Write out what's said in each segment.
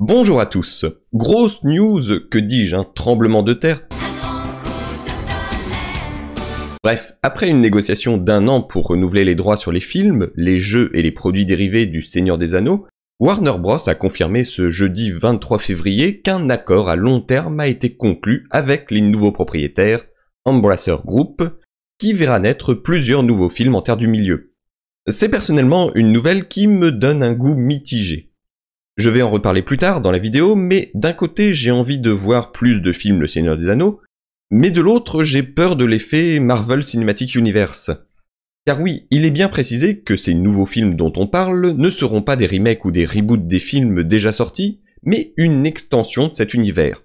Bonjour à tous. Grosse news, que dis-je, un tremblement de terre. Bref, après une négociation d'1 an pour renouveler les droits sur les films, les jeux et les produits dérivés du Seigneur des Anneaux, Warner Bros a confirmé ce jeudi 23 février qu'un accord à long terme a été conclu avec les nouveaux propriétaires, Embracer Group, qui verra naître plusieurs nouveaux films en terre du milieu. C'est personnellement une nouvelle qui me donne un goût mitigé. Je vais en reparler plus tard dans la vidéo, mais d'un côté j'ai envie de voir plus de films Le Seigneur des Anneaux, mais de l'autre j'ai peur de l'effet Marvel Cinematic Universe. Car oui, il est bien précisé que ces nouveaux films dont on parle ne seront pas des remakes ou des reboots des films déjà sortis, mais une extension de cet univers.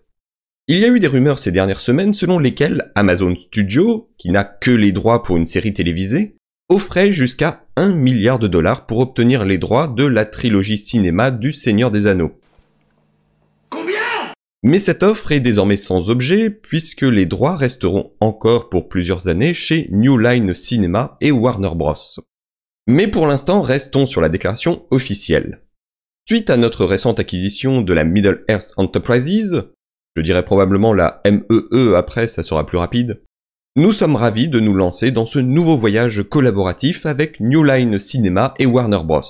Il y a eu des rumeurs ces dernières semaines selon lesquelles Amazon Studios, qui n'a que les droits pour une série télévisée, offrait jusqu'à 1 milliard de dollars pour obtenir les droits de la trilogie cinéma du Seigneur des Anneaux. Combien ? Mais cette offre est désormais sans objet, puisque les droits resteront encore pour plusieurs années chez New Line Cinema et Warner Bros. Mais pour l'instant, restons sur la déclaration officielle. Suite à notre récente acquisition de la Middle-earth Enterprises, je dirais probablement la MEE après, ça sera plus rapide, nous sommes ravis de nous lancer dans ce nouveau voyage collaboratif avec New Line Cinema et Warner Bros.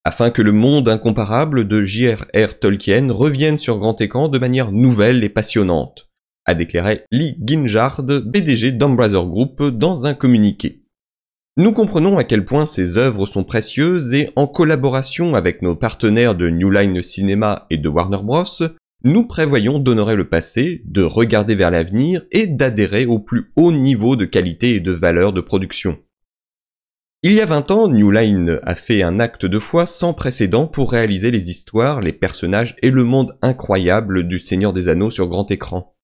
Afin que le monde incomparable de J.R.R. Tolkien revienne sur grand écran de manière nouvelle et passionnante, a déclaré Lee Ginjard, PDG d'Embracer Group, dans un communiqué. Nous comprenons à quel point ces œuvres sont précieuses et en collaboration avec nos partenaires de New Line Cinema et de Warner Bros., nous prévoyons d'honorer le passé, de regarder vers l'avenir et d'adhérer au plus haut niveau de qualité et de valeur de production. Il y a 20 ans, New Line a fait un acte de foi sans précédent pour réaliser les histoires, les personnages et le monde incroyable du Seigneur des Anneaux sur grand écran.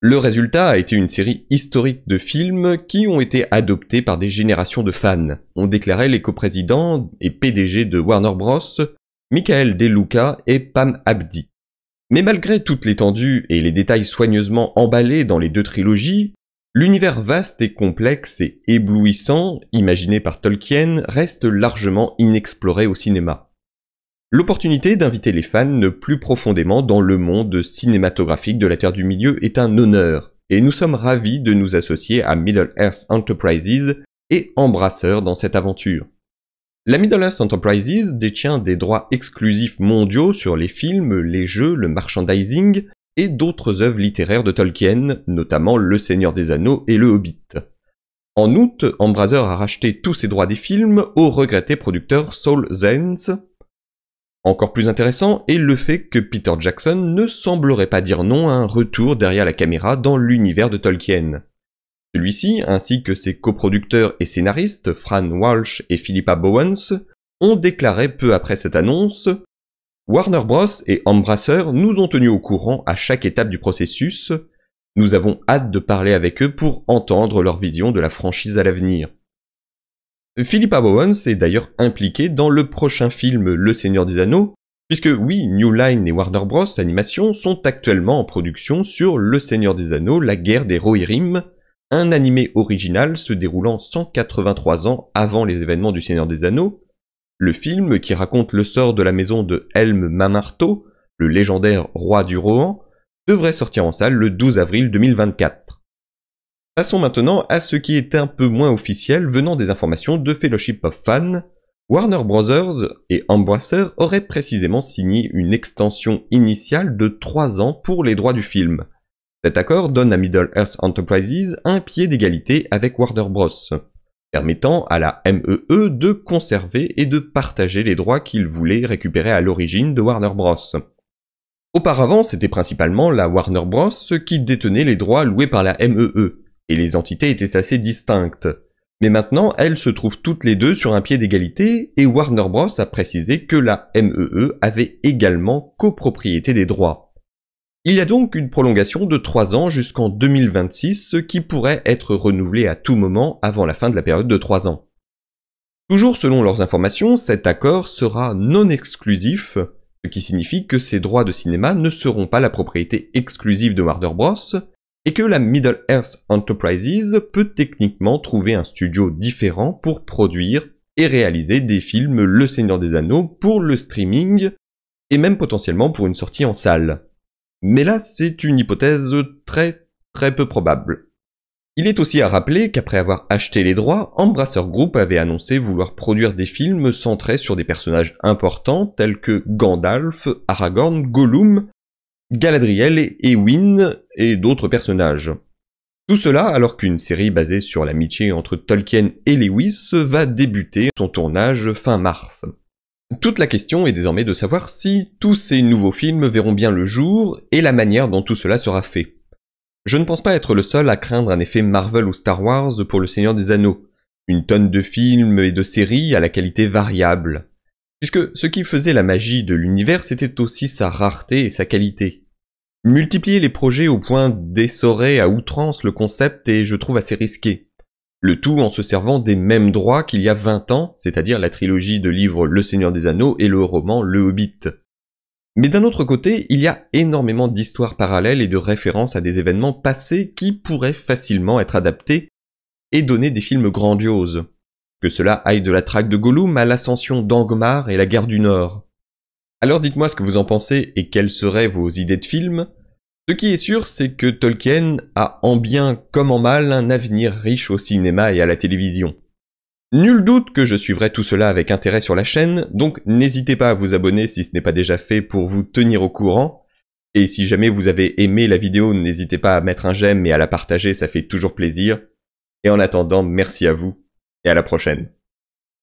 Le résultat a été une série historique de films qui ont été adoptés par des générations de fans, ont déclaré les coprésidents et PDG de Warner Bros, Michael De Luca et Pam Abdy. Mais malgré toute l'étendue et les détails soigneusement emballés dans les deux trilogies, l'univers vaste et complexe et éblouissant, imaginé par Tolkien, reste largement inexploré au cinéma. L'opportunité d'inviter les fans plus profondément dans le monde cinématographique de la Terre du Milieu est un honneur, et nous sommes ravis de nous associer à Middle-earth Enterprises et Embracer dans cette aventure. La Middle-earth Enterprises détient des droits exclusifs mondiaux sur les films, les jeux, le merchandising et d'autres œuvres littéraires de Tolkien, notamment Le Seigneur des Anneaux et Le Hobbit. En août, Embracer a racheté tous ses droits des films au regretté producteur Saul Zaentz. Encore plus intéressant est le fait que Peter Jackson ne semblerait pas dire non à un retour derrière la caméra dans l'univers de Tolkien. Celui-ci, ainsi que ses coproducteurs et scénaristes, Fran Walsh et Philippa Bowens, ont déclaré peu après cette annonce « Warner Bros. Et Embracer nous ont tenus au courant à chaque étape du processus. Nous avons hâte de parler avec eux pour entendre leur vision de la franchise à l'avenir. » Philippa Bowens est d'ailleurs impliquée dans le prochain film Le Seigneur des Anneaux, puisque oui, New Line et Warner Bros. Animation sont actuellement en production sur Le Seigneur des Anneaux, la guerre des Rohirrim, un animé original se déroulant 183 ans avant les événements du Seigneur des Anneaux, le film qui raconte le sort de la maison de Helm Mamarto, le légendaire roi du Rohan, devrait sortir en salle le 12 avril 2024. Passons maintenant à ce qui est un peu moins officiel venant des informations de Fellowship of Fans. Warner Bros. Et Embracer auraient précisément signé une extension initiale de 3 ans pour les droits du film. Cet accord donne à Middle-earth Enterprises un pied d'égalité avec Warner Bros., permettant à la MEE de conserver et de partager les droits qu'il voulait récupérer à l'origine de Warner Bros. Auparavant, c'était principalement la Warner Bros. Qui détenait les droits loués par la MEE, et les entités étaient assez distinctes. Mais maintenant, elles se trouvent toutes les deux sur un pied d'égalité, et Warner Bros. A précisé que la MEE avait également copropriété des droits. Il y a donc une prolongation de 3 ans jusqu'en 2026, qui pourrait être renouvelée à tout moment avant la fin de la période de 3 ans. Toujours selon leurs informations, cet accord sera non exclusif, ce qui signifie que ces droits de cinéma ne seront pas la propriété exclusive de Warner Bros., et que la Middle-earth Enterprises peut techniquement trouver un studio différent pour produire et réaliser des films Le Seigneur des Anneaux pour le streaming et même potentiellement pour une sortie en salle. Mais là, c'est une hypothèse très peu probable. Il est aussi à rappeler qu'après avoir acheté les droits, Embracer Group avait annoncé vouloir produire des films centrés sur des personnages importants tels que Gandalf, Aragorn, Gollum, Galadriel et Éowyn et d'autres personnages. Tout cela alors qu'une série basée sur l'amitié entre Tolkien et Lewis va débuter son tournage fin mars. Toute la question est désormais de savoir si tous ces nouveaux films verront bien le jour et la manière dont tout cela sera fait. Je ne pense pas être le seul à craindre un effet Marvel ou Star Wars pour le Seigneur des Anneaux, une tonne de films et de séries à la qualité variable. Puisque ce qui faisait la magie de l'univers, c'était aussi sa rareté et sa qualité. Multiplier les projets au point d'essorer à outrance le concept est, je trouve, assez risqué. Le tout en se servant des mêmes droits qu'il y a 20 ans, c'est-à-dire la trilogie de livres Le Seigneur des Anneaux et le roman Le Hobbit. Mais d'un autre côté, il y a énormément d'histoires parallèles et de références à des événements passés qui pourraient facilement être adaptés et donner des films grandioses. Que cela aille de la traque de Gollum à l'ascension d'Angmar et la guerre du Nord. Alors dites-moi ce que vous en pensez et quelles seraient vos idées de films. Ce qui est sûr, c'est que Tolkien a en bien comme en mal un avenir riche au cinéma et à la télévision. Nul doute que je suivrai tout cela avec intérêt sur la chaîne, donc n'hésitez pas à vous abonner si ce n'est pas déjà fait pour vous tenir au courant. Et si jamais vous avez aimé la vidéo, n'hésitez pas à mettre un j'aime et à la partager, ça fait toujours plaisir. Et en attendant, merci à vous, et à la prochaine.